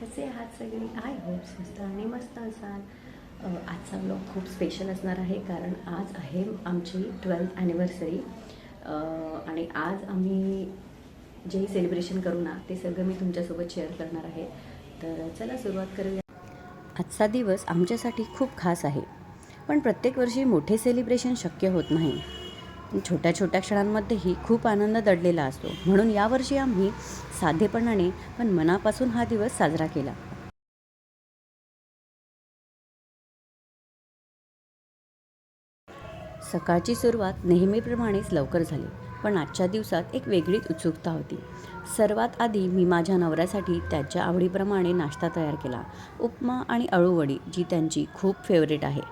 कसे आहात सगळे? आय होप स्वस्त आणि मस्त असाल. आजचा व्लॉग खूप स्पेशल असणार आहे कारण आज आहे आमची 12th ॲनिव्हर्सरी आणि आज आम्ही जे सेलिब्रेशन करू ना ते सगळं मी तुमच्यासोबत शेअर करणार आहे. तर चला सुरुवात करूया. आजचा दिवस आमच्यासाठी खूप खास आहे, पण प्रत्येक वर्षी मोठे सेलिब्रेशन शक्य होत नाही. छोट्या छोट्या क्षणांमध्येही खूप आनंद दडलेला असतो. म्हणून यावर्षी आम्ही साधेपणाने पण मनापासून हा दिवस साजरा केला. सकाळची सुरुवात नेहमीप्रमाणेच लवकर झाली, पण आजच्या दिवसात एक वेगळीच उत्सुकता होती. सर्वात आधी मी माझ्या नवऱ्यासाठी त्याच्या आवडीप्रमाणे नाश्ता तयार केला. उपमा आणि अळूवडी, जी त्यांची खूप फेवरेट आहे.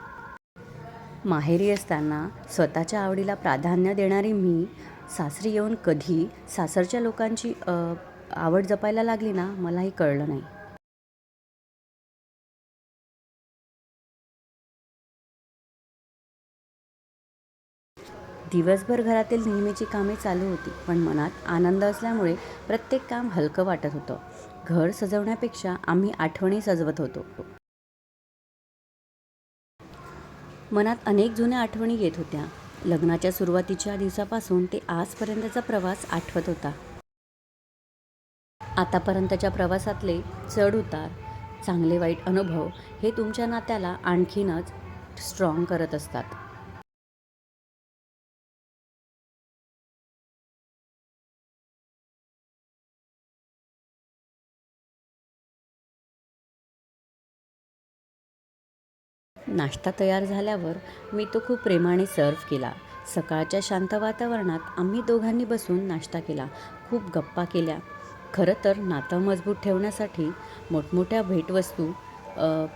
माहेरी असताना स्वतःच्या आवडीला प्राधान्य देणारी मी सासरी येऊन कधी सासरच्या लोकांची आवड जपायला लागली ना, मलाही कळलं नाही. दिवसभर घरातील नेहमीची कामे चालू होती, पण मनात आनंद असल्यामुळे प्रत्येक काम हलकं वाटत होतं. घर सजवण्यापेक्षा आम्ही आठवणी सजवत होतो. मनात अनेक जुन्या आठवणी येत होत्या. लग्नाच्या सुरुवातीच्या दिवसापासून ते आजपर्यंतचा प्रवास आठवत होता. आतापर्यंतच्या प्रवासातले चढ-उतार, चांगले वाईट अनुभव हे तुमच्या नात्याला आणखीनच स्ट्रॉंग करत असतात. नाश्ता तयार झाल्यावर मी तो खूप प्रेमाने सर्व्ह केला. सकाळच्या शांत वातावरणात आम्ही दोघांनी बसून नाश्ता केला. खूप गप्पा केल्या. खरं तर नातं मजबूत ठेवण्यासाठी मोठमोठ्या भेटवस्तू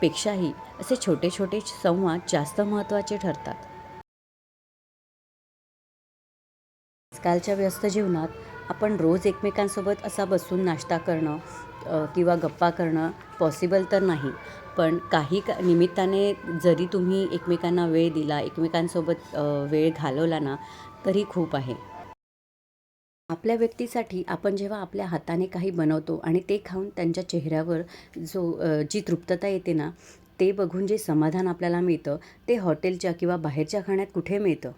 पेक्षाही असे छोटे छोटे संवाद जास्त महत्त्वाचे ठरतात. आजकालच्या व्यस्त जीवनात आपण रोज एकमेकांसोबत असा बसून नाश्ता करणं किंवा गप्पा करणं पॉसिबल तर नाही. पण काही निमित्ताने जरी तुम्ही एकमेकांना वेळ दिला, एकमेकांसोबत वेळ घालवला ना, तरी खूप आहे. आपल्या व्यक्तीसाठी आपण जेव्हा आपल्या हाताने काही बनवतो आणि ते खाऊन त्यांच्या चेहऱ्यावर जी तृप्तता येते ना, ते बघून जे समाधान आपल्याला मिळतं, ते हॉटेलच्या किंवा बाहेरच्या खाण्यात कुठे मिळतं.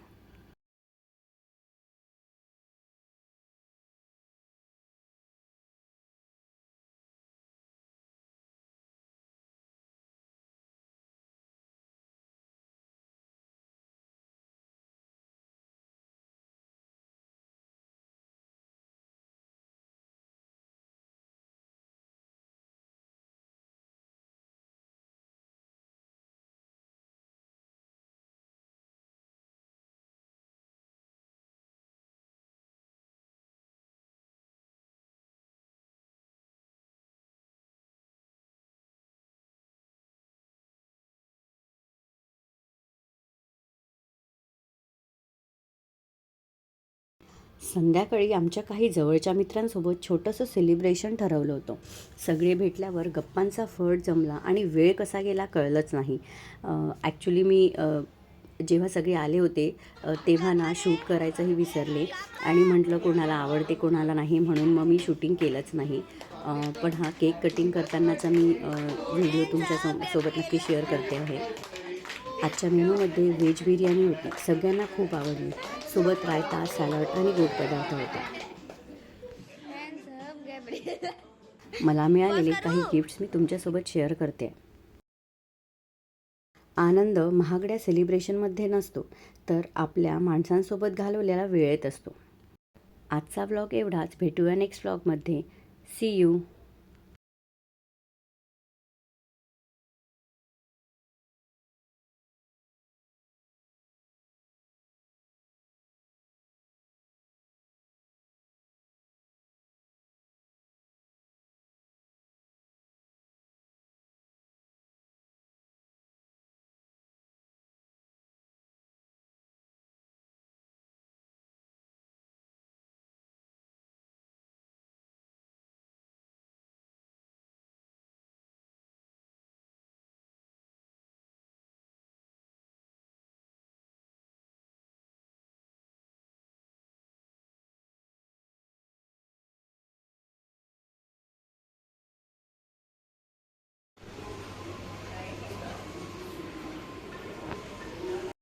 संध्याकाळी आमच्या काही जवळच्या मित्रांसोबत छोटंसं सेलिब्रेशन ठरवलं होतं. सगळे भेटल्यावर गप्पांचा फड जमला आणि वेळ कसा गेला कळलंच नाही. ॲक्च्युली मी जेव्हा सगळे आले होते तेव्हा ना शूट करायचंही विसरले आणि म्हटलं कोणाला आवडते कोणाला नाही, म्हणून मग मी शूटिंग केलंच नाही. पण हा केक कटिंग करतानाचा मी व्हिडिओ तुमच्या सोबत नक्की शेअर करते आहे. आजच्या मेनूमध्ये व्हेज बिर्याणी होती. सगळ्यांना खूप आवडली. सोबत रायता, सॅलड आणि गोड पदार्थ होते. मला मिळालेले काही गिफ्ट्स मी तुमच्यासोबत शेअर करते. आनंद महागड्या सेलिब्रेशनमध्ये नसतो, तर आपल्या माणसांसोबत घालवलेला वेळेत असतो. आजचा व्लॉग एवढाच. भेटूया नेक्स्ट व्लॉगमध्ये. C you.